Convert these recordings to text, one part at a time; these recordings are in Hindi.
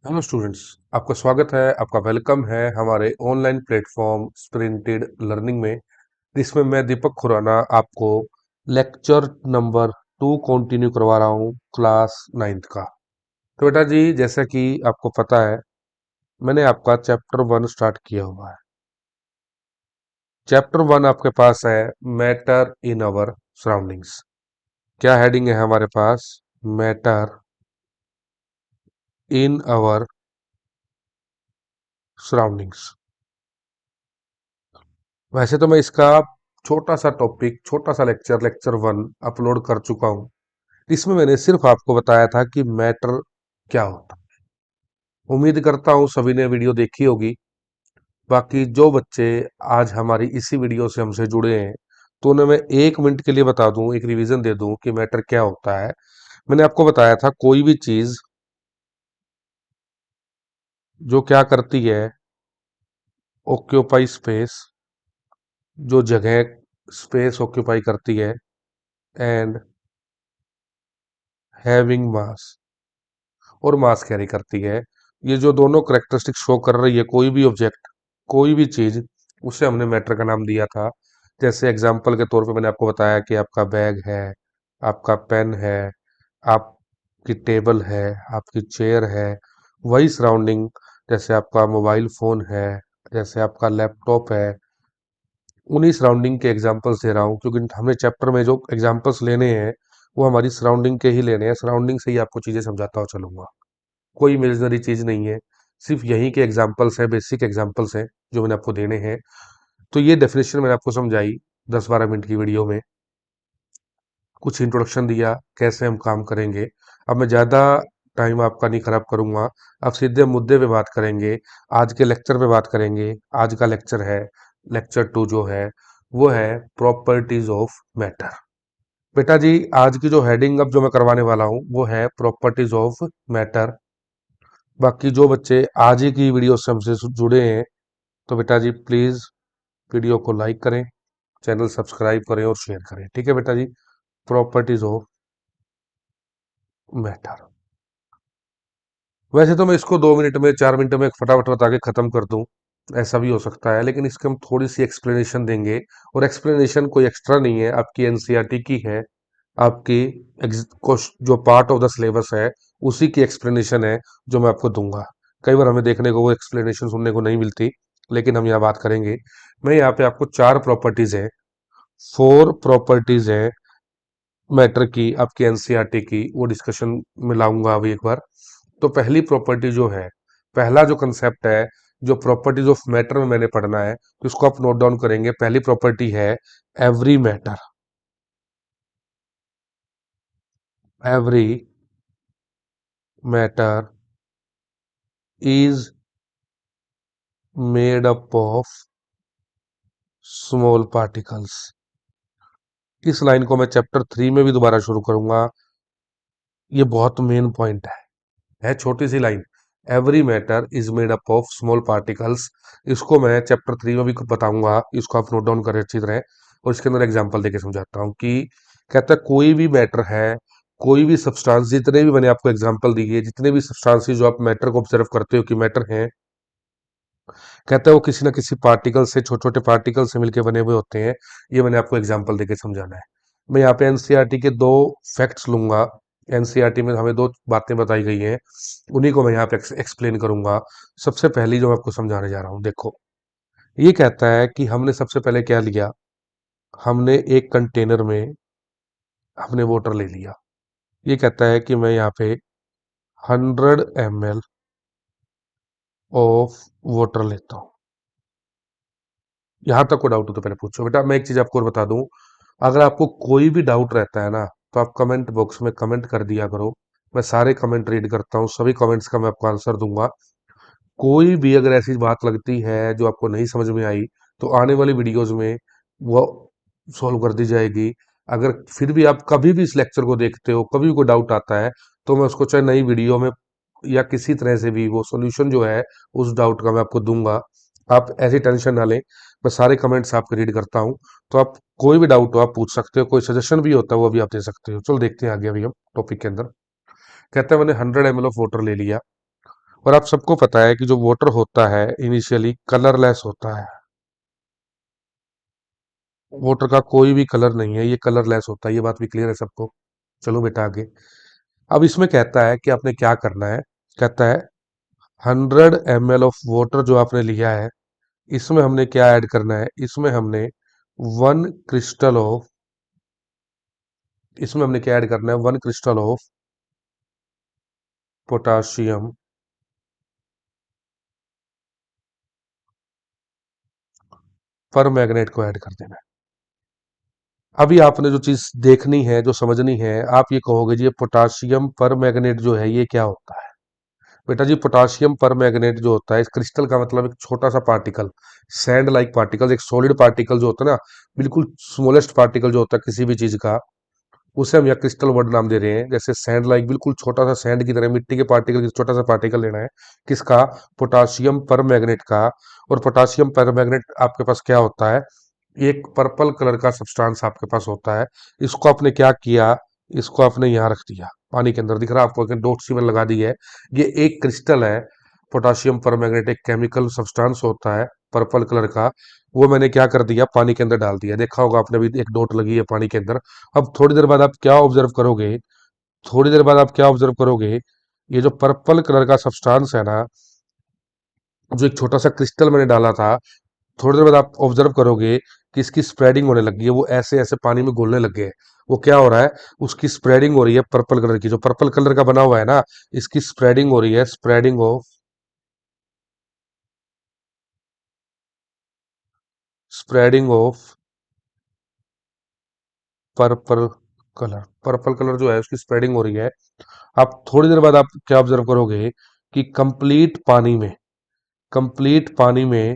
Hello students. आपका स्वागत है, आपका वेलकम है हमारे ऑनलाइन प्लेटफॉर्म स्प्रिंटेड लर्निंग में, जिसमें मैं दीपक खुराना आपको लेक्चर नंबर 2 कंटिन्यू करवा रहा हूँ क्लास 9th का। तो बेटा जी, जैसा कि आपको पता है, मैंने आपका चैप्टर 1 स्टार्ट किया हुआ है। चैप्टर 1 आपके पास है मैटर इन अवर सराउंडिंग्स। क्या हेडिंग है हमारे पास? Matter in our surroundings. वैसे तो मैं इसका छोटा सा टॉपिक, छोटा सा लेक्चर 1 अपलोड कर चुका हूँ। इसमें मैंने सिर्फ आपको बताया था कि मैटर क्या होता है। उम्मीद करता हूँ सभी ने वीडियो देखी होगी। बाकी जो बच्चे आज हमारी इसी वीडियो से हमसे जुड़े हैं, तो उन्हें मैं 1 मिनट के लिए बता दूं, एक रिवीजन दे दूं कि मैटर क्या होता है। मैंने आपको बताया था कोई भी चीज जो क्या करती है, ऑक्यूपाई स्पेस, जो जगह स्पेस ऑक्यूपाई करती है, एंड हैविंग मास, और मास कैरी करती है। ये जो दोनों करेक्टरिस्टिक शो कर रही है कोई भी ऑब्जेक्ट, कोई भी चीज, उसे हमने मैटर का नाम दिया था। जैसे एग्जाम्पल के तौर पे मैंने आपको बताया कि आपका बैग है, आपका पेन है, आपकी टेबल है, आपकी चेयर है, वही सराउंडिंग। जैसे आपका मोबाइल फोन है, जैसे आपका लैपटॉप है, उन्हीं सराउंडिंग के एग्जाम्पल्स दे रहा हूँ, क्योंकि हमें चैप्टर में जो एग्जाम्पल्स लेने हैं वो हमारी सराउंडिंग के ही लेने हैं। सराउंडिंग से ही आपको चीजें समझाता हुआ चलूंगा। कोई इमेजिनरी चीज नहीं है, सिर्फ यहीं के एग्जाम्पल्स हैं, बेसिक एग्जाम्पल्स हैं जो मैंने आपको देने हैं। तो ये डेफिनेशन मैंने आपको समझाई 10-12 मिनट की वीडियो में, कुछ इंट्रोडक्शन दिया कैसे हम काम करेंगे। अब मैं ज़्यादा टाइम आपका नहीं खराब करूंगा, अब सीधे मुद्दे पे बात करेंगे, आज के लेक्चर पे बात करेंगे। आज का लेक्चर है लेक्चर 2, जो है वो है प्रॉपर्टीज ऑफ मैटर। बेटा जी, आज की जो हेडिंग अब जो मैं करवाने वाला हूँ वो है प्रॉपर्टीज ऑफ मैटर। बाकी जो बच्चे आज ही की वीडियो से हमसे जुड़े हैं, तो बेटा जी प्लीज वीडियो को लाइक करें, चैनल सब्सक्राइब करें और शेयर करें। ठीक है बेटा जी। Properties of matter. वैसे तो मैं इसको 2 मिनट में, 4 मिनट में फटाफट बता के खत्म कर दूं, ऐसा भी हो सकता है, लेकिन इसके हम थोड़ी सी एक्सप्लेनेशन देंगे। और एक्सप्लेनेशन कोई एक्स्ट्रा नहीं है, आपकी एनसीईआरटी की है, आपकी जो पार्ट ऑफ द सिलेबस है उसी की एक्सप्लेनेशन है जो मैं आपको दूंगा। कई बार हमें देखने को वो एक्सप्लेनेशन सुनने को नहीं मिलती, लेकिन हम यहाँ बात करेंगे। मैं यहाँ पे आपको 4 प्रॉपर्टीज है, 4 प्रॉपर्टीज है मैटर की, आपकी एनसीईआरटी की, वो डिस्कशन में लाऊंगा अभी एक बार। तो पहली प्रॉपर्टी जो है, पहला जो कंसेप्ट है, जो प्रॉपर्टीज ऑफ मैटर में मैंने पढ़ना है, तो इसको आप नोट डाउन करेंगे। पहली प्रॉपर्टी है every matter. Every matter is made up of small particles. इस लाइन को मैं चैप्टर 3 में भी दोबारा शुरू करूंगा। ये बहुत मेन पॉइंट है छोटी सी line. Every matter is made up of small particles. इसको मैं चैप्टर 3 में भी बताऊंगा, इसको आप नोट डाउन करें अच्छी तरह। और इसके अंदर एग्जांपल देके समझाता हूँ कि कहता है कोई भी मैटर है, कोई भी सब्सटेंस, जितने भी मैंने आपको एग्जांपल दी है, जितने भी सब्सटेंसेस जो आप मैटर को ऑब्जर्व करते हो कि मैटर हैं, कहता है वो किसी ना किसी पार्टिकल से, छोटे छोटे पार्टिकल से मिलकर बने हुए होते हैं। ये मैंने आपको एग्जांपल देके समझाना है। मैं यहाँ पे एनसीईआरटी के 2 फैक्ट्स लूंगा। एनसीईआरटी में हमें 2 बातें बताई गई हैं, उन्हीं को मैं यहाँ पे एक्सप्लेन करूंगा। सबसे पहली जो मैं आपको समझाने जा रहा हूँ, देखो, ये कहता है कि हमने सबसे पहले क्या लिया, हमने एक कंटेनर में हमने वाटर ले लिया। ये कहता है कि मैं यहाँ पे 100 ml ऑफ वाटर लेता हूँ। यहाँ तक को डाउट हो तो पहले पूछो। बेटा मैं एक चीज आपको और बता दूं, अगर आपको कोई भी डाउट रहता है ना, तो आप कमेंट बॉक्स में कमेंट कर दिया करो। मैं सारे कमेंट रीड करता हूँ, सभी कमेंट्स का मैं आपको आंसर दूंगा। कोई भी अगर ऐसी बात लगती है जो आपको नहीं समझ में आई, तो आने वाली वीडियोस में वो सॉल्व कर दी जाएगी। अगर फिर भी आप कभी भी इस लेक्चर को देखते हो, कभी भी कोई डाउट आता है, तो मैं उसको चाहे नई वीडियो में या किसी तरह से भी वो सॉल्यूशन जो है उस डाउट का मैं आपको दूंगा। आप ऐसी टेंशन ना लें, मैं सारे कमेंट्स आपके रीड करता हूँ। तो आप कोई भी डाउट हो आप पूछ सकते हो, कोई सजेशन भी होता है वो भी आप दे सकते हो। चलो देखते हैं आगे अभी हम टॉपिक के अंदर। कहते हैं मैंने 100 ml ऑफ वाटर ले लिया, और आप सबको पता है कि जो वाटर होता है इनिशियली कलरलेस होता है। वाटर का कोई भी कलर नहीं है, ये कलरलेस होता है, ये बात भी क्लियर है सबको। चलो बेटा आगे। अब इसमें कहता है कि आपने क्या करना है। कहता है 100 ml ऑफ वाटर जो आपने लिया है, इसमें हमने क्या ऐड करना है, वन क्रिस्टल ऑफ इसमें हमने क्या ऐड करना है, 1 क्रिस्टल ऑफ पोटाशियम पर मैग्नेट को ऐड कर देना है। अभी आपने जो चीज देखनी है, जो समझनी है, आप ये कहोगे जी ये पोटाशियम पर मैग्नेट जो है ये क्या होता है। बेटा जी पोटाशियम पर मैग्नेट जो होता है, इस क्रिस्टल का मतलब एक छोटा सा पार्टिकल, सैंड लाइक पार्टिकल, एक सॉलिड पार्टिकल जो होता है ना, बिल्कुल स्मॉलेस्ट पार्टिकल जो होता है किसी भी चीज का, उसे हम यहाँ क्रिस्टल वर्ड नाम दे रहे हैं। जैसे सैंड लाइक, बिल्कुल छोटा सा सैंड की तरह, मिट्टी के पार्टिकल की छोटा सा पार्टिकल लेना है। किसका? पोटाशियम पर मैग्नेट का। और पोटाशियम पर मैग्नेट आपके पास क्या होता है, एक पर्पल कलर का सब्सटेंस आपके पास होता है। इसको आपने क्या किया, इसको आपने यहाँ रख दिया पानी के अंदर, दिख रहा है आपको, डॉट सी मैंने लगा दी है। ये एक क्रिस्टल है। पोटाशियम पर मैग्नेट एक केमिकल सब्सटेंस होता है पर्पल कलर का, वो मैंने क्या कर दिया, पानी के अंदर डाल दिया। देखा होगा आपने भी, एक डॉट लगी है पानी के अंदर। अब थोड़ी देर बाद आप क्या ऑब्जर्व करोगे, थोड़ी देर बाद आप क्या ऑब्जर्व करोगे, ये जो पर्पल कलर का सब्सटेंस है ना, जो एक छोटा सा क्रिस्टल मैंने डाला था, थोड़ी देर बाद आप ऑब्जर्व करोगे कि इसकी स्प्रेडिंग होने लगी है, वो ऐसे ऐसे पानी में घुलने लग गए हैं। वो क्या हो रहा है, उसकी स्प्रेडिंग हो रही है पर्पल कलर की, जो पर्पल कलर का बना हुआ है ना, इसकी स्प्रेडिंग हो रही है, spreading of purple purple colour जो है उसकी स्प्रेडिंग हो रही है। आप थोड़ी देर बाद आप क्या ऑब्जर्व करोगे कि कंप्लीट पानी में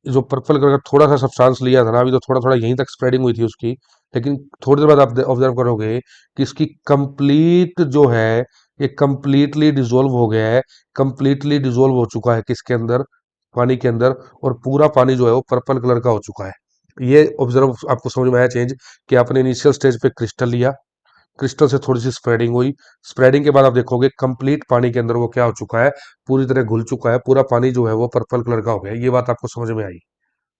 जो पर्पल कलर का थोड़ा सा सब्सटेंस लिया था ना, अभी तो थोड़ा थोड़ा यहीं तक स्प्रेडिंग हुई थी उसकी, लेकिन थोड़ी देर बाद आप ऑब्जर्व करोगे कि इसकी कंप्लीट जो है, ये कंप्लीटली डिसॉल्व हो गया है, कंप्लीटली डिसॉल्व हो चुका है किसके अंदर, पानी के अंदर। और पूरा पानी जो है वो पर्पल कलर का हो चुका है। ये ऑब्जर्व आपको समझ में आया चेंज, कि आपने इनिशियल स्टेज पे क्रिस्टल लिया, क्रिस्टल से थोड़ी सी स्प्रेडिंग हुई, स्प्रेडिंग के बाद आप देखोगे कंप्लीट पानी के अंदर वो क्या हो चुका है, पूरी तरह घुल चुका है, पूरा पानी जो है वो पर्पल कलर का हो गया। ये बात आपको समझ में आई?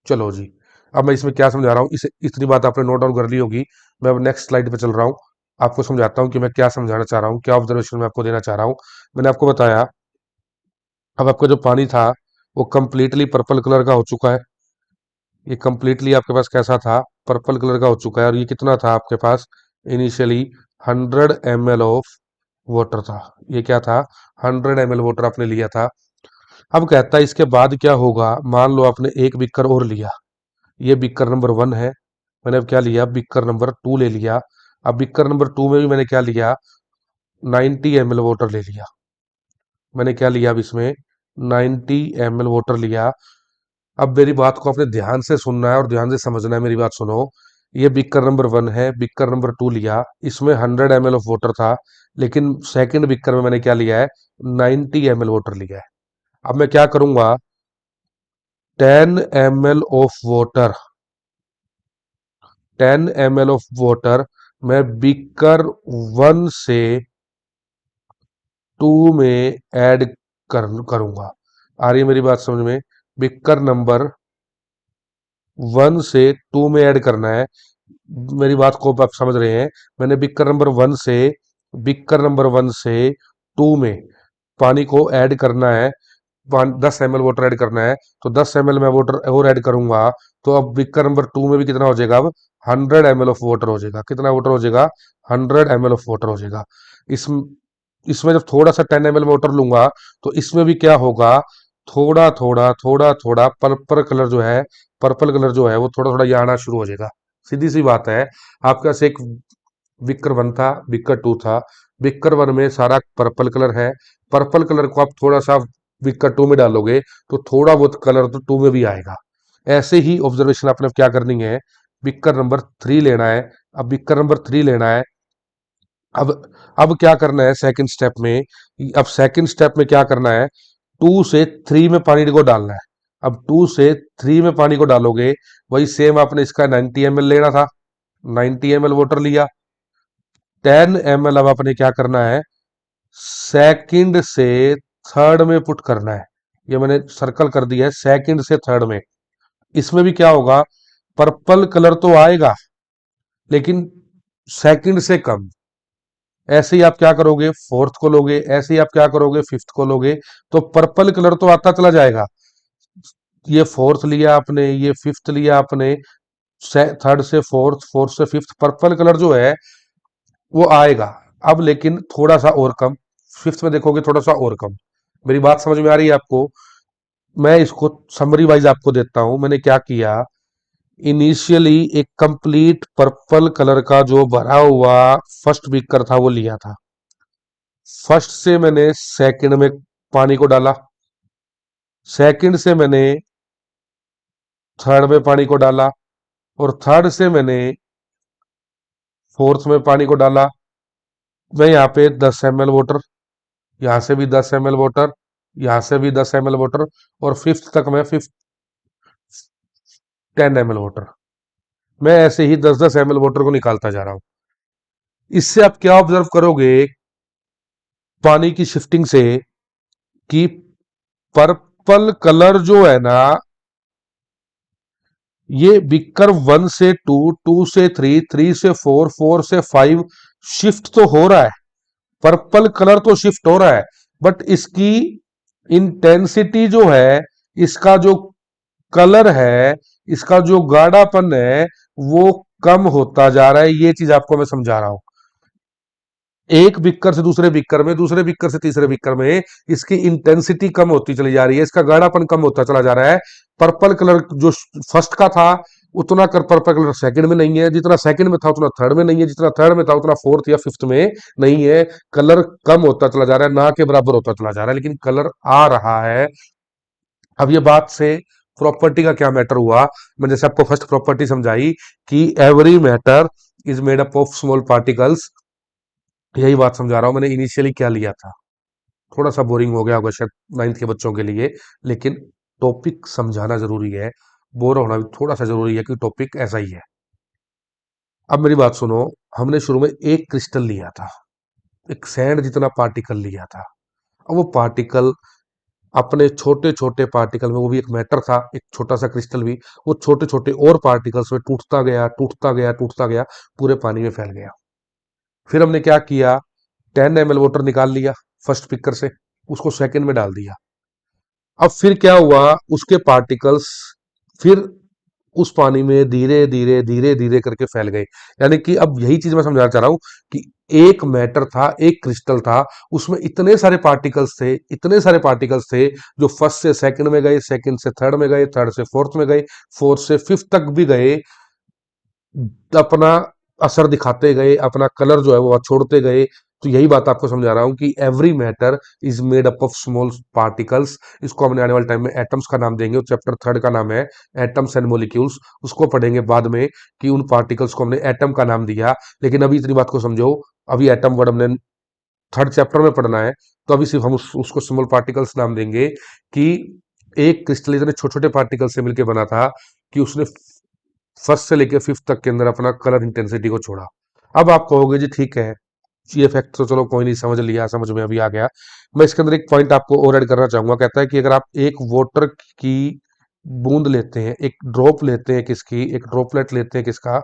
चलो जी। अब मैं इसमें क्या समझा रहा हूँ, इसे इतनी बात आपने नोट डाउन कर ली होगी। मैं अब नेक्स्ट स्लाइड पे चल रहा हूँ, आपको समझाता हूँ कि मैं क्या समझाना चाह रहा हूँ, क्या ऑब्जर्वेशन मैं आपको देना चाह रहा हूँ। मैंने आपको बताया, अब आपका जो पानी था वो कंप्लीटली पर्पल कलर का हो चुका है। ये कंप्लीटली आपके पास कैसा था, पर्पल कलर का हो चुका है। और ये कितना था आपके पास, इनिशियली 100 ml ऑफ वाटर था। ये क्या था, 100 ml वाटर आपने लिया था। अब कहता है इसके बाद क्या होगा, मान लो आपने एक बिकर और लिया, ये बिकर नंबर 1 है, मैंने अब क्या लिया, बिकर नंबर 2 ले लिया। अब बिकर नंबर 2 में भी मैंने क्या लिया, 90 ml वाटर ले लिया। मैंने क्या लिया अब इसमें, 90 ml वाटर लिया। अब मेरी बात को आपने ध्यान से सुनना है और ध्यान से समझना है, मेरी बात सुनो। ये बिकर नंबर 1 है, बिकर नंबर 2 लिया, इसमें 100 ml ऑफ वाटर था, लेकिन सेकंड बिकर में मैंने क्या लिया है, 90 ml वाटर लिया है। अब मैं क्या करूंगा, 10 ml of water, 10 ml of water मैं बिकर 1 से 2 में ऐड करूंगा। आ रही है मेरी बात समझ में? बिकर नंबर 1 से 2 में ऐड करना है। मेरी बात को आप समझ रहे हैं? मैंने बिकर नंबर 1 से 2 में पानी को ऐड करना है, 10 ml वाटर ऐड करना है। तो 10 ml में वाटर और ऐड करूंगा, तो अब बिकर नंबर 2 में भी कितना हो जाएगा, अब 100 ml ऑफ वाटर हो जाएगा। कितना वाटर हो जाएगा, 100 ml ऑफ वाटर हो जाएगा। इस इसमें जब थोड़ा सा 10 ml में वाटर लूंगा, तो इसमें भी क्या होगा, थोड़ा थोड़ा पर्पल कलर जो है, पर्पल कलर जो है वो थोड़ा थोड़ा ये आना शुरू हो जाएगा। सीधी सी बात है। आपके पास एक बिक्कर 1 था, बिक्कर 2 था। बिक्कर 1 में सारा पर्पल कलर है, पर्पल कलर को आप थोड़ा सा बिक्कर 2 में डालोगे, तो थोड़ा बहुत कलर तो 2 में भी आएगा। ऐसे ही ऑब्जर्वेशन आपने क्या करनी है, बिक्कर नंबर 3 लेना है। अब बिक्कर नंबर 3 लेना है। अब अब क्या करना है सेकंड स्टेप में, अब सेकंड स्टेप में क्या करना है, 2 से 3 में पानी को डालना है। अब 2 से 3 में पानी को डालोगे, वही सेम आपने इसका 90 ml लेना था, 90 ml वाटर लिया। 10 ml अब आपने क्या करना है, सेकंड से थर्ड में पुट करना है। ये मैंने सर्कल कर दिया है, सेकंड से थर्ड में। इसमें भी क्या होगा, पर्पल कलर तो आएगा लेकिन सेकंड से कम। ऐसे ही आप क्या करोगे, फोर्थ को लोगे, ऐसे ही आप क्या करोगे, फिफ्थ को लोगे, तो पर्पल कलर तो आता चला जाएगा। ये फोर्थ लिया आपने, ये फिफ्थ लिया आपने, थर्ड से फोर्थ, फोर्थ से फिफ्थ, पर्पल कलर जो है वो आएगा। अब लेकिन थोड़ा सा और कम, फिफ्थ में देखोगे थोड़ा सा और कम। मेरी बात समझ में आ रही है आपको? मैं इसको समरी वाइज आपको देता हूं, मैंने क्या किया। इनिशियली एक कंप्लीट पर्पल कलर का जो भरा हुआ फर्स्ट बीकर था वो लिया था। फर्स्ट से मैंने सेकंड में पानी को डाला, सेकंड से मैंने थर्ड में पानी को डाला, और थर्ड से मैंने फोर्थ में पानी को डाला। मैं यहाँ पे 10 ml वाटर, यहाँ से भी 10 ml वाटर, यहाँ से भी 10 ml वाटर, और फिफ्थ तक मैं 10 ml वाटर। मैं ऐसे ही 10 10 ml वाटर को निकालता जा रहा हूं। इससे आप क्या ऑब्जर्व करोगे पानी की शिफ्टिंग से, कि पर्पल कलर जो है ना, ये बिकर 1 से 2, 2 से 3, 3 से 4, 4 से 5 शिफ्ट तो हो रहा है, पर्पल कलर तो शिफ्ट हो रहा है, बट इसकी इंटेंसिटी जो है, इसका जो कलर है, इसका जो गाढ़ापन है, वो कम होता जा रहा है। ये चीज आपको मैं समझा रहा हूं। एक बिक्कर से दूसरे बिक्कर में, दूसरे बिक्कर से तीसरे बिक्कर में इसकी इंटेंसिटी कम होती चली जा रही है, इसका गाढ़ापन कम होता चला जा रहा है। पर्पल कलर जो फर्स्ट का था उतना कर पर्पल कलर सेकंड में नहीं है, जितना सेकंड में था उतना थर्ड में नहीं है, जितना थर्ड में था उतना फोर्थ या फिफ्थ में नहीं है। कलर कम होता चला जा रहा है, ना के बराबर होता चला जा रहा है, लेकिन कलर आ रहा है। अब ये बात से प्रॉपर्टी का क्या मैटर हुआ, मैंने जैसे आपको फर्स्ट प्रॉपर्टी समझाई कि every matter is made up of small particles, यही बात समझा रहा हूं। मैंने इनिशियली क्या लिया था, थोड़ा सा बोरिंग हो गया होगा शायद नाइन्थ के बच्चों के लिए, लेकिन टॉपिक समझाना जरूरी है, बोर होना भी थोड़ा सा जरूरी है, कि टॉपिक ऐसा ही है। अब मेरी बात सुनो, हमने शुरू में एक क्रिस्टल लिया था, एक सैंड जितना पार्टिकल लिया था। अब वो पार्टिकल अपने छोटे छोटे पार्टिकल में, वो भी एक मैटर था, एक छोटा सा क्रिस्टल भी, वो छोटे छोटे और पार्टिकल्स में टूटता गया, टूटता गया, टूटता गया, पूरे पानी में फैल गया। फिर हमने क्या किया, 10 ml वाटर निकाल लिया फर्स्ट पिकर से, उसको सेकंड में डाल दिया। अब फिर क्या हुआ, उसके पार्टिकल्स फिर उस पानी में धीरे धीरे धीरे धीरे करके फैल गए। यानी कि अब यही चीज मैं समझाना चाह रहा हूं, कि एक मैटर था, एक क्रिस्टल था, उसमें इतने सारे पार्टिकल्स थे, इतने सारे पार्टिकल्स थे, जो फर्स्ट से सेकंड में गए, सेकंड से थर्ड में गए, थर्ड से फोर्थ में गए, फोर्थ से फिफ्थ तक भी गए, अपना असर दिखाते गए, अपना कलर जो है वो छोड़ते गए। तो यही बात आपको समझा रहा हूं कि every matter is made up of small particles. इसको हमने आने वाले टाइम में एटम्स का नाम देंगे, चैप्टर थर्ड का नाम है एटम्स एंड मोलिक्यूल्स, उसको पढ़ेंगे बाद में, कि उन पार्टिकल्स को हमने एटम का नाम दिया। लेकिन अभी इतनी बात को समझो, अभी एटम वर्ड हमने थर्ड चैप्टर में पढ़ना है, तो अभी सिर्फ हम उसको स्मॉल पार्टिकल्स नाम देंगे, कि एक क्रिस्टल इतने छोटे छोटे पार्टिकल से मिलकर बना था, कि उसने फर्स्ट से लेकर फिफ्थ तक के अंदर अपना कलर इंटेंसिटी को छोड़ा। अब आप कहोगे जी ठीक है, ये फैक्ट तो चलो कोई नहीं, समझ लिया, समझ में अभी आ गया। मैं इसके अंदर एक पॉइंट आपको और ऐड करना चाहूंगा। कहता है कि अगर आप एक वाटर की बूंद लेते हैं, एक ड्रॉप लेते हैं किसकी, एक ड्रॉपलेट लेते हैं किसका,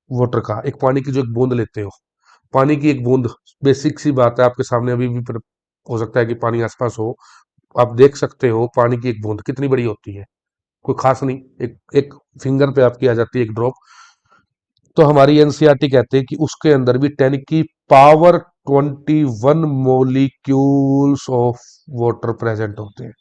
वाटर का, एक पानी की जो एक बूंद लेते हो, पानी की एक बूंद, बेसिक सी बात है, आपके सामने अभी भी हो सकता है कि पानी आसपास हो, आप देख सकते हो पानी की एक बूंद कितनी बड़ी होती है, कोई खास नहीं, एक एक फिंगर पे आपकी आ जाती है एक ड्रॉप। तो हमारी एनसीईआरटी कहते हैं कि उसके अंदर भी 10 की power 21 molecules of water present होते हैं।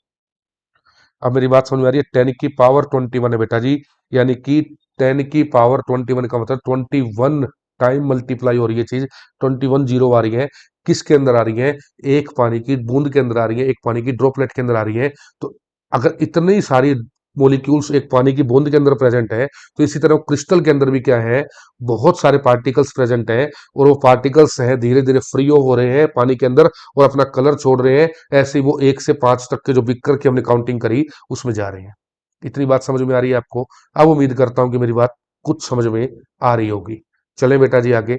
अब मेरी बात समझ में आ रही है, 10 की पावर 21 है बेटा जी, यानी कि 10 की पावर 21 का मतलब 21 टाइम मल्टीप्लाई हो रही है चीज, 21 जीरो आ रही है। किसके अंदर आ रही है, एक पानी की बूंद के अंदर आ रही है, एक पानी की ड्रॉपलेट के अंदर आ रही है। तो अगर इतनी सारी मोलिक्यूल्स एक पानी की बूंद के अंदर प्रेजेंट है, तो इसी तरह क्रिस्टल के अंदर भी क्या है, बहुत सारे पार्टिकल्स प्रेजेंट हैं, और वो पार्टिकल्स हैं धीरे धीरे फ्री हो रहे हैं पानी के अंदर, और अपना कलर छोड़ रहे हैं। ऐसे ही वो 1 से 5 तक के जो बिक्कर की हमने काउंटिंग करी उसमें जा रहे हैं। इतनी बात समझ में आ रही है आपको? अब उम्मीद करता हूं कि मेरी बात कुछ समझ में आ रही होगी। चले बेटा जी आगे।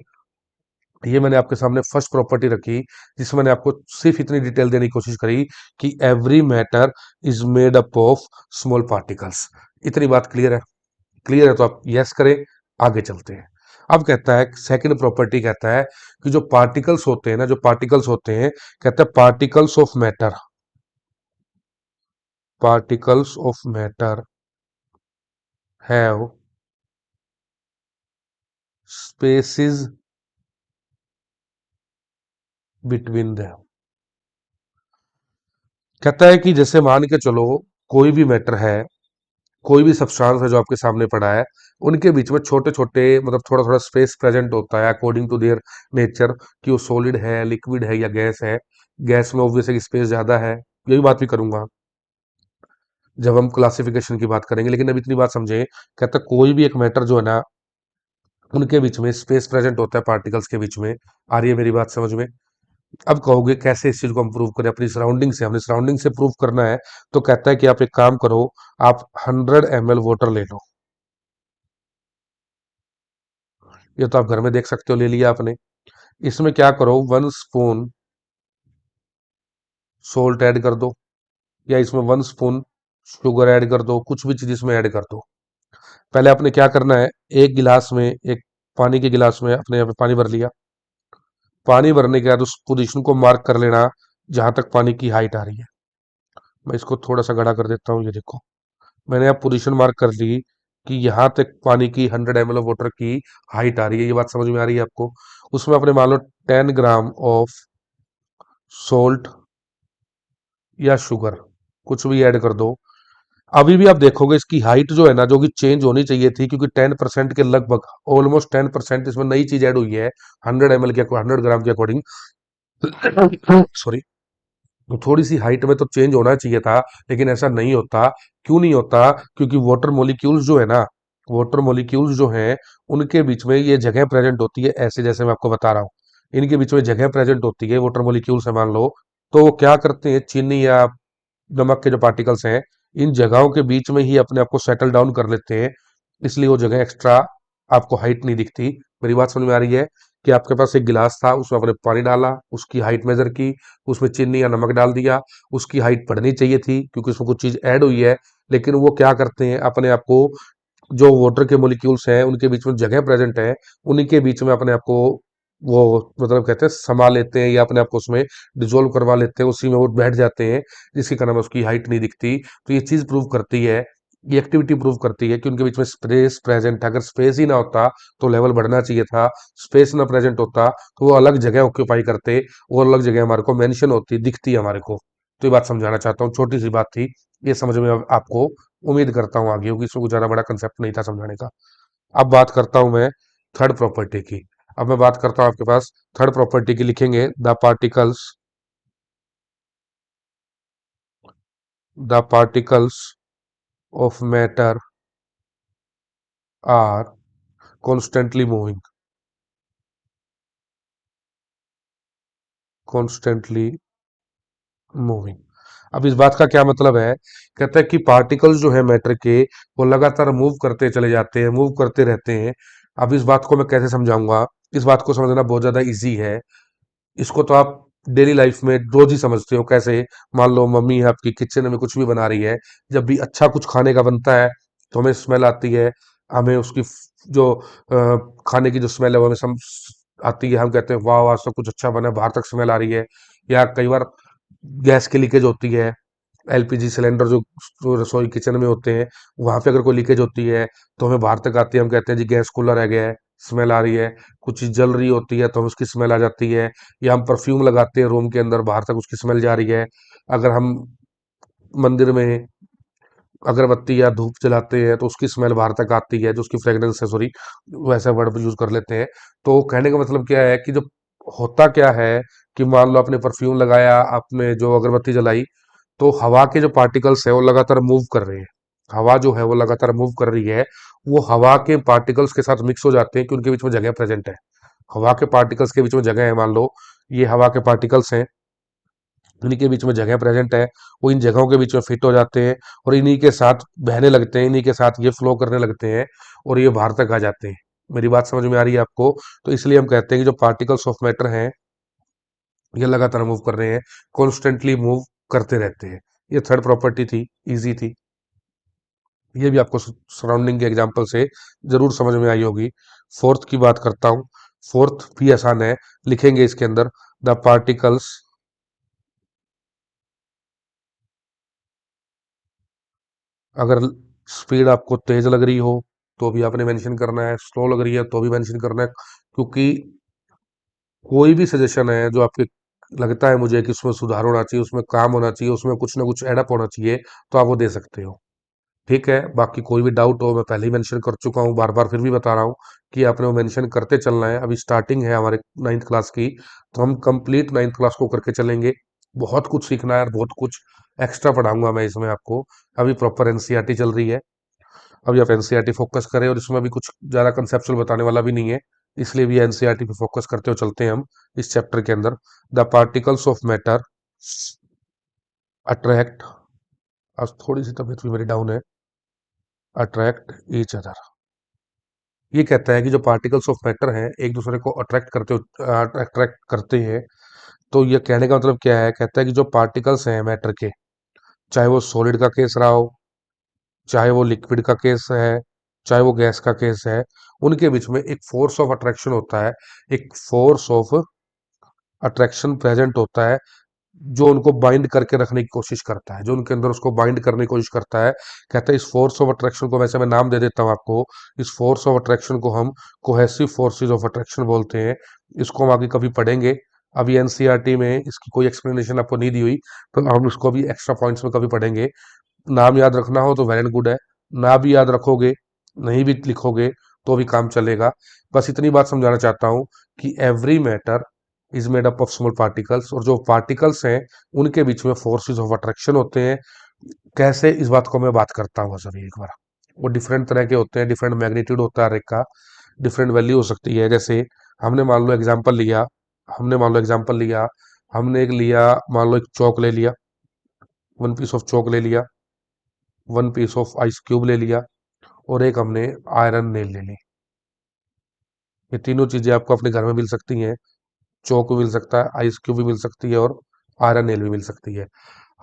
ये मैंने आपके सामने फर्स्ट प्रॉपर्टी रखी, जिसमें मैंने आपको सिर्फ इतनी डिटेल देने की कोशिश करी कि every matter is made up of small particles. इतनी बात क्लियर है? क्लियर है तो आप यस करें, आगे चलते हैं। अब कहता है सेकंड प्रॉपर्टी, कहता है कि जो पार्टिकल्स होते हैं ना, जो पार्टिकल्स होते हैं, कहता है particles of matter, particles of matter have spaces between them. कहता है कि जैसे मान के चलो कोई भी मैटर है, कोई भी सब्सटेंस है जो आपके सामने पड़ा है, उनके बीच में छोटे छोटे मतलब थोड़ा थोड़ा स्पेस प्रेजेंट होता है अकॉर्डिंग टू देयर नेचर, कि वो सॉलिड है, लिक्विड है या गैस है। गैस में ऑब्वियसली स्पेस ज्यादा है, यही बात भी करूंगा जब हम क्लासिफिकेशन की बात करेंगे, लेकिन अब इतनी बात समझे। कहता है कोई भी एक मैटर जो है ना, उनके बीच में स्पेस प्रेजेंट होता है पार्टिकल्स के बीच में। आ रही है मेरी बात समझ में? अब कहोगे कैसे इस चीज को हम प्रूव करें? अपनी सराउंडिंग से, हमने सराउंडिंग से प्रूव करना है। तो कहता है कि आप एक काम करो, आप 100 ml वाटर ले लो। ये तो आप घर में देख सकते हो, ले लिया आपने। इसमें क्या करो, 1 स्पून सोल्ट ऐड कर दो, या इसमें 1 स्पून शुगर ऐड कर दो, कुछ भी चीज इसमें ऐड कर दो। पहले आपने क्या करना है, एक गिलास में, एक पानी के गिलास में अपने यहाँ पे पानी भर लिया। पानी भरने के बाद उस पोजीशन को मार्क कर लेना जहां तक पानी की हाइट आ रही है। मैं इसको थोड़ा सा गड़ा कर देता हूँ, ये देखो मैंने अब पोजीशन मार्क कर ली कि यहाँ तक पानी की 100 ml ऑफ वाटर की हाइट आ रही है। ये बात समझ में आ रही है आपको? उसमें अपने मान लो 10 ग्राम ऑफ सोल्ट या शुगर, कुछ भी ऐड कर दो। अभी भी आप देखोगे इसकी हाइट जो है ना, जो कि चेंज होनी चाहिए थी, क्योंकि 10% के लगभग, ऑलमोस्ट 10% इसमें नई चीज ऐड हुई है 100 ml के 100 ग्राम के अकॉर्डिंग। सॉरी। तो थोड़ी सी हाइट में तो चेंज होना चाहिए था, लेकिन ऐसा नहीं होता। क्यों नहीं होता? क्योंकि वाटर मॉलिक्यूल्स जो है ना, वाटर मॉलिक्यूल्स जो हैं, उनके बीच में ये जगह प्रेजेंट होती है, ऐसे जैसे मैं आपको बता रहा हूँ। इनके बीच में जगह प्रेजेंट होती है, वाटर मॉलिक्यूल्स है मान लो। तो वो क्या करते हैं, चीनी या नमक के जो पार्टिकल्स हैं, इन जगहों के बीच में ही अपने आप को सेटल डाउन कर लेते हैं। इसलिए वो जगह एक्स्ट्रा आपको हाइट नहीं दिखती। मेरी बात समझ में आ रही है? कि आपके पास एक गिलास था, उसमें आपने पानी डाला, उसकी हाइट मेजर की, उसमें चीनी या नमक डाल दिया। उसकी हाइट बढ़नी चाहिए थी क्योंकि उसमें कुछ चीज ऐड हुई है। लेकिन वो क्या करते हैं, अपने आप को, जो वाटर के मॉलिक्यूल्स हैं उनके बीच में जगह प्रेजेंट है, उन्हीं के बीच में अपने आप को वो मतलब कहते हैं समा लेते हैं, या अपने आप को उसमें डिजोल्व करवा लेते हैं, उसी में वो बैठ जाते हैं, जिसके कारण उसकी हाइट नहीं दिखती। तो ये चीज प्रूव करती है, ये एक्टिविटी प्रूव करती है कि उनके बीच में स्पेस प्रेजेंट है। अगर स्पेस ही ना होता तो लेवल बढ़ना चाहिए था। स्पेस ना प्रेजेंट होता तो वो अलग जगह ऑक्यूपाई करते, वो अलग जगह हमारे को मेंशन होती, दिखती है हमारे को। तो ये बात समझाना चाहता हूँ, छोटी सी बात थी, ये समझ में आपको उम्मीद करता हूँ आगे होगी, इसमें कुछ ज्यादा बड़ा कंसेप्ट नहीं था समझाने का। अब बात करता हूं मैं थर्ड प्रॉपर्टी की। अब मैं बात करता हूं आपके पास थर्ड प्रॉपर्टी की, लिखेंगे the particles of matter are constantly moving, constantly moving. अब इस बात का क्या मतलब है? कहता है कि पार्टिकल्स जो है मैटर के, वो लगातार मूव करते चले जाते हैं, मूव करते रहते हैं। अब इस बात को मैं कैसे समझाऊंगा? इस बात को समझना बहुत ज्यादा इजी है। इसको तो आप डेली लाइफ में रोज ही समझते हो। कैसे? मान लो मम्मी है आपकी, किचन में कुछ भी बना रही है, जब भी अच्छा कुछ खाने का बनता है तो हमें स्मेल आती है। हमें उसकी जो खाने की जो स्मेल है वो हमें आती है। हम कहते हैं वाह आज तो कुछ अच्छा बना है, बाहर तक स्मेल आ रही है। या कई बार गैस की लीकेज होती है, एलपीजी सिलेंडर जो रसोई किचन में होते हैं, वहां पे अगर कोई लीकेज होती है तो हमें बाहर तक आती है। हम कहते हैं जी गैस खुला रह गया है, स्मेल आ रही है। कुछ चीज जल रही होती है तो हमें उसकी स्मेल आ जाती है। या हम परफ्यूम लगाते हैं रूम के अंदर, बाहर तक उसकी स्मेल जा रही है। अगर हम मंदिर में अगरबत्ती या धूप जलाते हैं तो उसकी स्मेल बाहर तक आती है, जो उसकी फ्रेग्रेंस है, सॉरी वैसा वर्ड यूज कर लेते हैं। तो कहने का मतलब क्या है कि जो होता क्या है, कि मान लो आपने परफ्यूम लगाया, आपने जो अगरबत्ती जलाई, तो हवा के जो पार्टिकल्स है वो लगातार मूव कर रहे हैं। हवा जो है वो लगातार मूव कर रही है। वो हवा के पार्टिकल्स के साथ मिक्स हो जाते हैं कि उनके बीच में जगह प्रेजेंट है। हवा के पार्टिकल्स के बीच में जगह है, मान लो ये हवा के पार्टिकल्स हैं, इन्हीं के बीच में जगह प्रेजेंट है। वो इन जगहों के बीच में फिट हो जाते हैं और इन्हीं के साथ बहने लगते हैं, इन्हीं के साथ ये फ्लो करने लगते हैं और ये बाहर तक आ जाते हैं। मेरी बात समझ में आ रही है आपको? तो इसलिए हम कहते हैं कि जो पार्टिकल्स ऑफ मैटर हैं, ये लगातार मूव कर रहे हैं, कॉन्स्टेंटली मूव करते रहते हैं। ये थर्ड प्रॉपर्टी थी, इजी थी। ये भी आपको सराउंडिंग के एग्जांपल से जरूर समझ में आई होगी। फोर्थ की बात करता हूँ। फोर्थ भी आसान है, लिखेंगे इसके अंदर द पार्टिकल्स, अगर स्पीड आपको तेज लग रही हो तो भी आपने मेंशन करना है, स्लो लग रही है तो भी मेंशन करना है, क्योंकि कोई भी सजेशन है जो आपके लगता है मुझे कि उसमें सुधार होना चाहिए, उसमें काम होना चाहिए, उसमें कुछ ना कुछ एडअप होना चाहिए, तो आप वो दे सकते हो। ठीक है, बाकी कोई भी डाउट हो, मैं पहले ही मेंशन कर चुका हूँ, बार बार फिर भी बता रहा हूँ कि आपने वो मेंशन करते चलना है। अभी स्टार्टिंग है हमारे नाइन्थ क्लास की, तो हम कंप्लीट नाइन्थ क्लास को करके चलेंगे। बहुत कुछ सीखना है और बहुत कुछ एक्स्ट्रा पढ़ाऊंगा मैं इसमें आपको। अभी प्रॉपर एनसीईआरटी चल रही है, अभी आप एनसीईआरटी फोकस करें, और इसमें अभी कुछ ज़्यादा कंसेप्चुअल बताने वाला भी नहीं है, इसलिए भी एनसीईआरटी पे फोकस करते हुए चलते हैं हम इस चैप्टर के अंदर। The particles of matter attract, आज थोड़ी सी तबीयत भी मेरी डाउन है, अट्रैक्ट ईच अदर। ये कहता है कि जो पार्टिकल्स ऑफ मैटर हैं एक दूसरे को अट्रैक्ट करते हैं। तो ये कहने का मतलब क्या है? कहता है कि जो पार्टिकल्स हैं मैटर के, चाहे वो सॉलिड का केस रहा हो, चाहे वो लिक्विड का केस है, चाहे वो गैस का केस है, उनके बीच में एक फोर्स ऑफ अट्रैक्शन होता है, एक फोर्स ऑफ अट्रैक्शन प्रेजेंट होता है, जो उनको बाइंड करके रखने की कोशिश करता है, जो उनके अंदर उसको बाइंड करने की कोशिश करता है। कहते हैं इस फोर्स ऑफ अट्रैक्शन को, वैसे मैं नाम दे देता हूँ आपको, इस फोर्स ऑफ अट्रैक्शन को हम कोहेसिव फोर्सेस ऑफ अट्रैक्शन बोलते हैं। इसको हम आगे कभी पढ़ेंगे, अभी एनसीईआरटी में इसकी कोई एक्सप्लेनेशन आपको नहीं दी हुई, तो हम इसको भी एक्स्ट्रा पॉइंट्स में कभी पढ़ेंगे। नाम याद रखना हो तो वेल एंड गुड है, ना भी याद रखोगे, नहीं भी लिखोगे, तो भी काम चलेगा। बस इतनी बात समझाना चाहता हूँ कि every matter is made up of small particles, और जो पार्टिकल्स हैं उनके बीच में फोर्सेस ऑफ अट्रैक्शन होते हैं। कैसे, इस बात को मैं बात करता हूँ सभी एक बार। वो डिफरेंट तरह के होते हैं, डिफरेंट मैग्नीट्यूड होता है हर एक का, डिफरेंट वैल्यू हो सकती है। जैसे हमने मान लो एग्जांपल लिया, हमने मान लो एग्जांपल लिया, हमने एक लिया, मान लो एक चौक ले लिया, वन पीस ऑफ चौक ले लिया, one piece of ice cube ले लिया, और एक हमने आयरन नेल ले ली। ये तीनों चीजें आपको अपने घर में मिल सकती हैं, चौक भी मिल सकता है, आइस क्यूब भी मिल सकती है, और आयरन नेल भी मिल सकती है।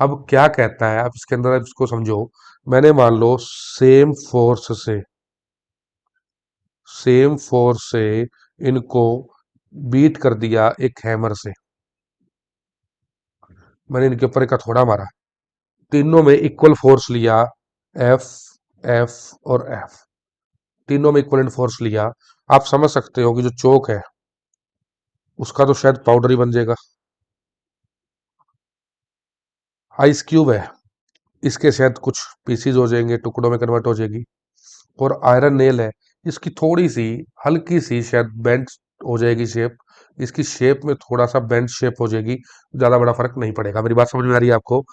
अब क्या कहता है, आप इसके अंदर आप इसको समझो। मैंने मान लो सेम फोर्स से इनको बीट कर दिया एक हैमर से। मैंने इनके ऊपर एक हथौड़ा मारा, तीनों में इक्वल फोर्स लिया, एफ, एफ और एफ, तीनों में इक्वलेंट फोर्स लिया। आप समझ सकते हो कि जो चौक है उसका तो शायद पाउडर ही बन जाएगा। आइस क्यूब है, इसके शायद कुछ पीसीज हो जाएंगे, टुकड़ों में कन्वर्ट हो जाएगी। और आयरन नेल है, इसकी थोड़ी सी हल्की सी शायद बेंड हो जाएगी शेप, इसकी शेप में थोड़ा सा बेंड शेप हो जाएगी, ज्यादा बड़ा फर्क नहीं पड़ेगा। मेरी बात समझ में आ रही है आपको?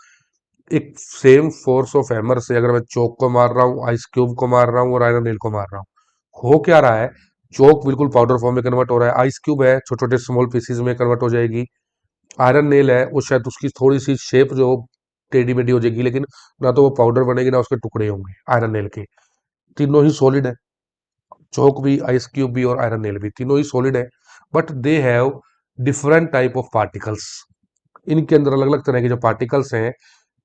एक सेम फोर्स ऑफ हैमर से अगर मैं चौक को मार रहा हूँ, आइस क्यूब को मार रहा हूँ और आयरन नेल को मार रहा हूँ, हो क्या रहा है? चौक बिल्कुल पाउडर फॉर्म में कन्वर्ट हो रहा है, आइस क्यूब है छोटे छोटे स्मॉल पीसीज में कन्वर्ट हो जाएगी, आयरन नेल है वो शायद उसकी थोड़ी सी शेप जो टेढ़ी मेढ़ी हो जाएगी, लेकिन ना तो वो पाउडर बनेगी ना उसके टुकड़े होंगे आयरन नेल के। तीनों ही सॉलिड है, चौक भी, आइस क्यूब भी और आयरन नेल भी, तीनों ही सॉलिड है, but they have different type of particles. इनके अंदर अलग अलग तरह के जो पार्टिकल्स हैं,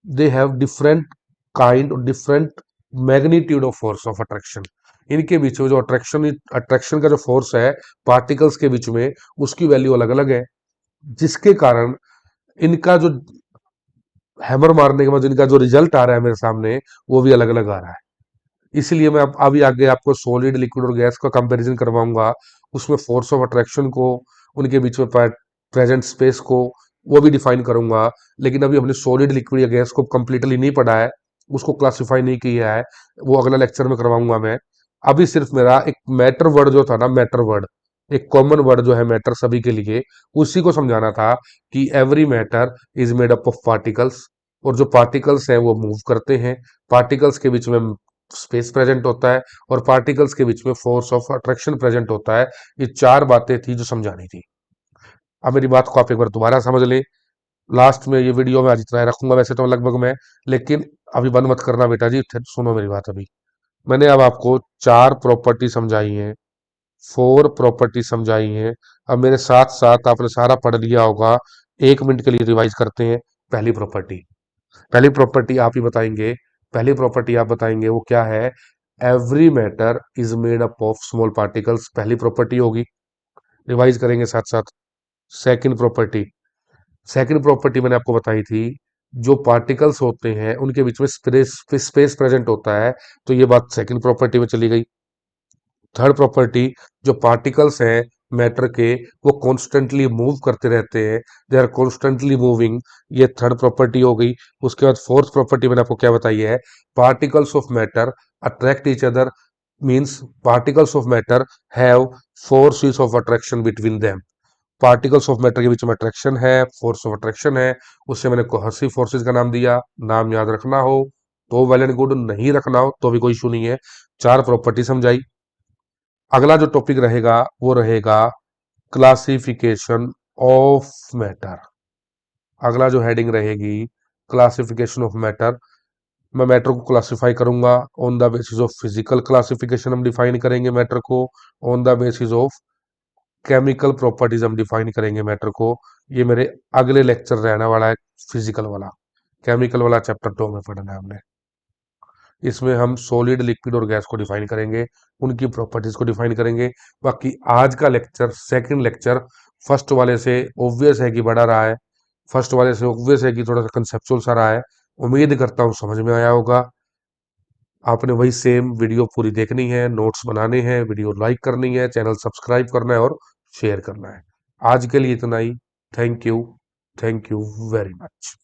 दे हैव डिफरेंट काइंड और different magnitude of force of attraction. इनके बीच में जो अट्रैक्शन अट्रैक्शन का जो फोर्स है पार्टिकल्स के बीच में, उसकी वैल्यू अलग अलग है, जिसके कारण इनका जो हैमर मारने के बाद इनका जो रिजल्ट आ रहा है मेरे सामने, वो भी अलग अलग आ रहा है। इसलिए मैं अभी आगे आपको सॉलिड, लिक्विड और गैस का कंपैरिजन करवाऊंगा, उसमें फोर्स ऑफ अट्रैक्शन को, उनके बीच में प्रेजेंट स्पेस को, वो भी डिफाइन करूंगा। लेकिन अभी हमने सॉलिड, लिक्विड या गैस को कंप्लीटली नहीं पढ़ा है, उसको क्लासिफाई नहीं किया है, वो अगला लेक्चर में करवाऊंगा मैं। अभी सिर्फ मेरा एक मैटर वर्ड जो था ना, मैटर वर्ड, एक कॉमन वर्ड जो है मैटर सभी के लिए, उसी को समझाना था कि every matter is made up of particles, और जो पार्टिकल्स हैं वो मूव करते हैं, पार्टिकल्स के बीच में स्पेस प्रेजेंट होता है, और पार्टिकल्स के बीच में फोर्स ऑफ अट्रैक्शन प्रेजेंट होता है। ये चार बातें थी जो समझानी थी। अब मेरी बात को आप एक बार दोबारा समझ ले। लास्ट में ये वीडियो में आज इतना ही रखूंगा वैसे तो लगभग मैं, लेकिन अभी बंद मत करना बेटा जी, सुनो मेरी बात। अभी मैंने अब आपको चार प्रॉपर्टी समझाई है, 4 प्रॉपर्टी समझाई हैं। अब मेरे साथ साथ आपने सारा पढ़ लिया होगा, 1 मिनट के लिए रिवाइज करते हैं। पहली प्रॉपर्टी, पहली प्रॉपर्टी आप ही बताएंगे, पहली प्रॉपर्टी आप बताएंगे वो क्या है? Every matter is made up of small particles, पहली प्रॉपर्टी होगी। रिवाइज करेंगे साथ साथ। सेकंड प्रॉपर्टी, सेकंड प्रॉपर्टी मैंने आपको बताई थी, जो पार्टिकल्स होते हैं उनके बीच में स्पेस स्पेस प्रेजेंट होता है, तो ये बात सेकंड प्रॉपर्टी में चली गई। थर्ड प्रॉपर्टी, जो पार्टिकल्स हैं मैटर के, वो कॉन्स्टेंटली मूव करते रहते हैं, दे आर कॉन्स्टेंटली मूविंग, ये थर्ड प्रॉपर्टी हो गई। उसके बाद फोर्थ प्रॉपर्टी मैंने आपको क्या बताई है? Particles of matter attract each other, means particles of matter have forces of attraction between them. Particles of matter के बीच में अट्रैक्शन है, फोर्स ऑफ अट्रैक्शन है, उससे मैंने कोहेसिव फोर्सेस का नाम दिया। नाम याद रखना हो तो वेल एंड गुड, नहीं रखना हो तो भी कोई इशू नहीं है। चार प्रॉपर्टी समझाई। अगला जो टॉपिक रहेगा वो रहेगा क्लासिफिकेशन ऑफ मैटर। अगला जो हेडिंग रहेगी, क्लासिफिकेशन ऑफ मैटर। मैं मैटर को क्लासिफाई करूंगा on the basis of physical classification, हम डिफाइन करेंगे मैटर को। On the basis of chemical properties हम डिफाइन करेंगे मैटर को। ये मेरे अगले लेक्चर रहने वाला है, फिजिकल वाला। केमिकल वाला चैप्टर 2 में पढ़ना है हमने। इसमें हम सॉलिड, लिक्विड और गैस को डिफाइन करेंगे, उनकी प्रॉपर्टीज को डिफाइन करेंगे। बाकी आज का लेक्चर, सेकंड लेक्चर, फर्स्ट वाले से ऑब्वियस है कि बड़ा रहा है, फर्स्ट वाले से ऑब्वियस है कि थोड़ा सा कंसेप्चुअल सा रहा है। उम्मीद करता हूँ समझ में आया होगा। आपने वही सेम वीडियो पूरी देखनी है, नोट्स बनाने हैं, वीडियो लाइक करनी है, चैनल सब्सक्राइब करना है और शेयर करना है। आज के लिए इतना ही। Thank you, thank you very much.